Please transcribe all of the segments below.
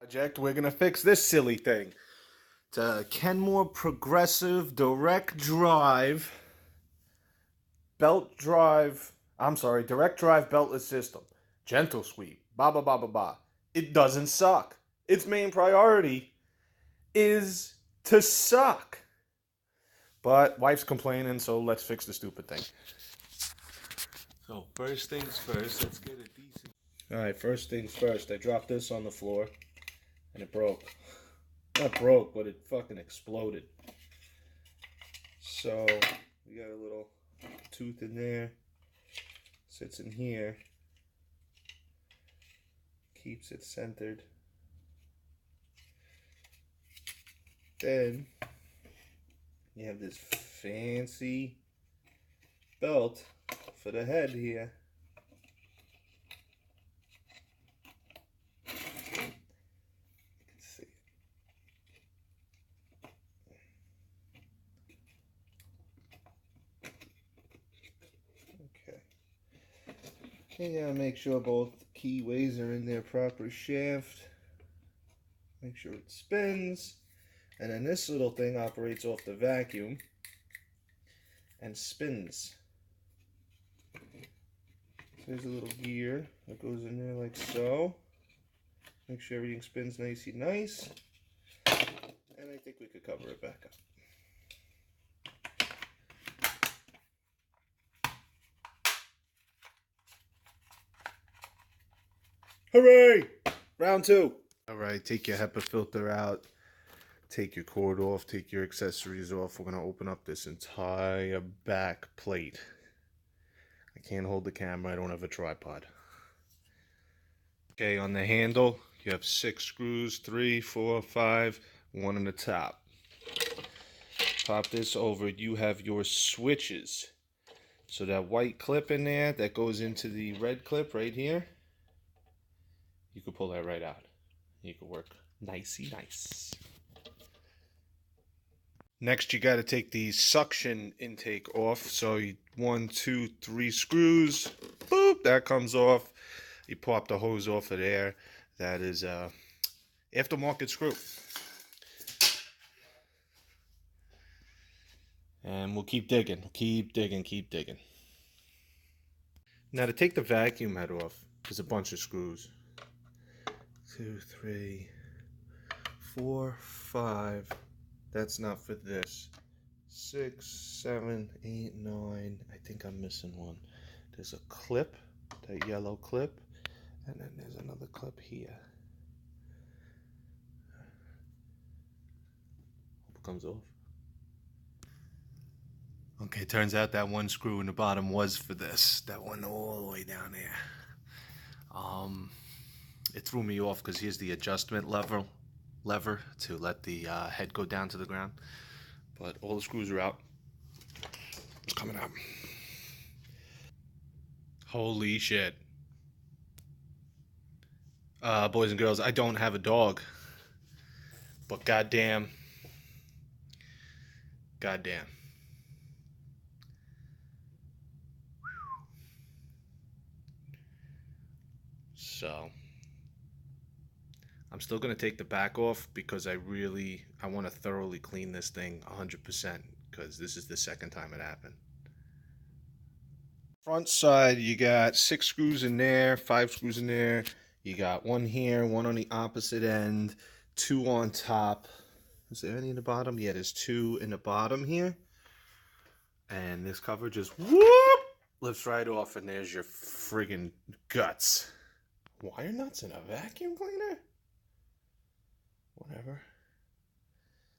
Project, we're gonna fix this silly thing. It's a Kenmore progressive direct drive direct drive beltless system. Gentle sweep. Ba ba ba ba ba. It doesn't suck. Its main priority is to suck. But wife's complaining, so let's fix the stupid thing. So first things first, let's get a decent. Alright, first things first. I dropped this on the floor and it broke. Not broke, but it fucking exploded. So we got a little tooth in there. Sits in here. Keeps it centered. Then you have this fancy belt for the head here. You can see it. Okay. And you gotta make sure both keyways are in their proper shaft. Make sure it spins. And then this little thing operates off the vacuum and spins. So there's a little gear that goes in there like so. Make sure everything spins nicey nice. And I think we could cover it back up. Hooray! Round two. Alright, take your HEPA filter out. Take your cord off. Take your accessories off. We're going to open up this entire back plate. I can't hold the camera. I don't have a tripod. Okay, on the handle, you have 6 screws. 3, 4, 5. 1 on the top. Pop this over. You have your switches. So that white clip in there that goes into the red clip right here, you can pull that right out. You can work nicey nice. Next, you got to take the suction intake off. So 1, 2, 3 screws. Boop, that comes off. You pop the hose off of there. That is aftermarket screw. And we'll keep digging. Keep digging. Keep digging. Now to take the vacuum head off, there's a bunch of screws. 2, 3, 4, 5. That's not for this. 6, 7, 8, 9. I think I'm missing one. There's a clip, that yellow clip, and then there's another clip here. Hope it comes off. Okay, turns out that one screw in the bottom was for this. That one all the way down there. It threw me off because here's the adjustment lever to let the head go down to the ground. But all the screws are out. It's coming out. Holy shit. Boys and girls, I don't have a dog. But goddamn. Goddamn. So I'm still going to take the back off because I want to thoroughly clean this thing 100% because this is the second time it happened. Front side, you got 6 screws in there, 5 screws in there. You got 1 here, 1 on the opposite end, 2 on top. Is there any in the bottom? Yeah, there's 2 in the bottom here. And this cover just whoop lifts right off, and there's your friggin' guts. Wire nuts in a vacuum cleaner? Whatever.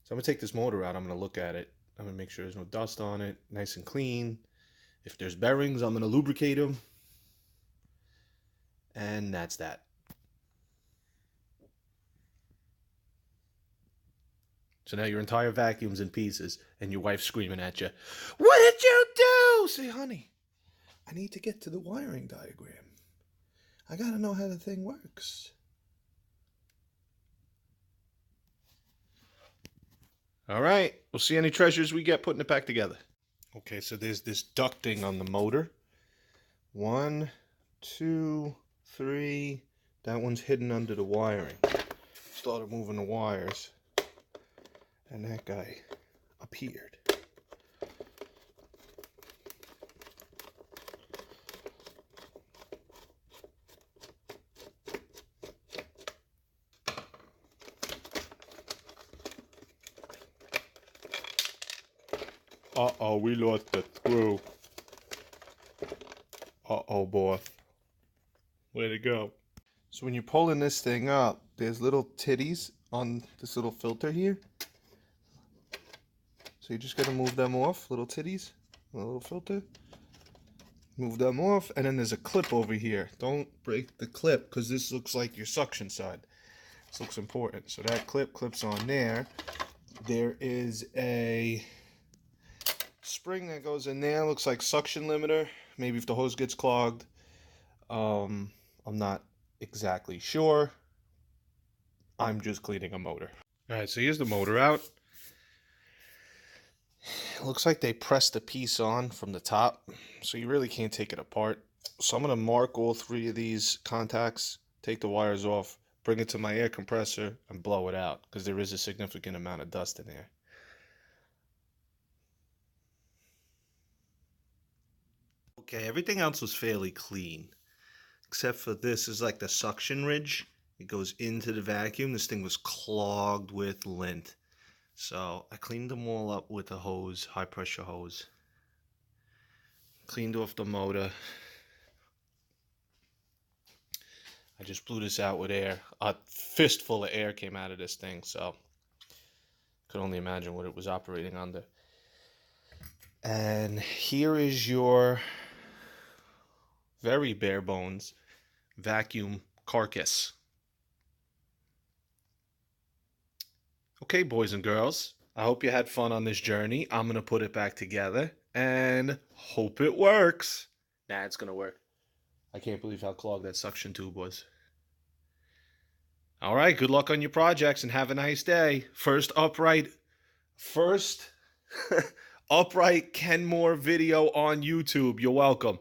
So I'm going to take this motor out. I'm going to look at it. I'm going to make sure there's no dust on it. Nice and clean. If there's bearings, I'm going to lubricate them. And that's that. So now your entire vacuum's in pieces and your wife's screaming at you. What did you do? Say, honey, I need to get to the wiring diagram. I got to know how the thing works. All right, we'll see any treasures we get putting it back together. Okay, so there's this ducting on the motor. 1, 2, 3. That one's hidden under the wiring. started moving the wires, and that guy appeared. Uh-oh, we lost the screw. Uh-oh, boy. Way to go. So when you're pulling this thing up, there's little titties on this little filter here. So you just gotta move them off, little titties, a little filter. Move them off, and then there's a clip over here. Don't break the clip, because this looks like your suction side. This looks important. So that clip clips on there. There is a spring that goes in there. Looks like suction limiter. Maybe if the hose gets clogged. I'm not exactly sure. I'm just cleaning a motor. Alright, so here's the motor out. It looks like they pressed a piece on from the top, so you really can't take it apart. So I'm going to mark all 3 of these contacts, take the wires off, bring it to my air compressor, and blow it out, because there is a significant amount of dust in there. Okay, everything else was fairly clean, except for this is like the suction ridge. It goes into the vacuum. This thing was clogged with lint. So I cleaned them all up with a hose, high pressure hose. Cleaned off the motor. I just blew this out with air. A fistful of air came out of this thing, so could only imagine what it was operating under. And here is your very bare bones vacuum carcass. Okay, boys and girls, I hope you had fun on this journey. I'm going to put it back together and hope it works. Nah, it's going to work. I can't believe how clogged that suction tube was. All right, good luck on your projects and have a nice day. First upright Kenmore video on YouTube. You're welcome.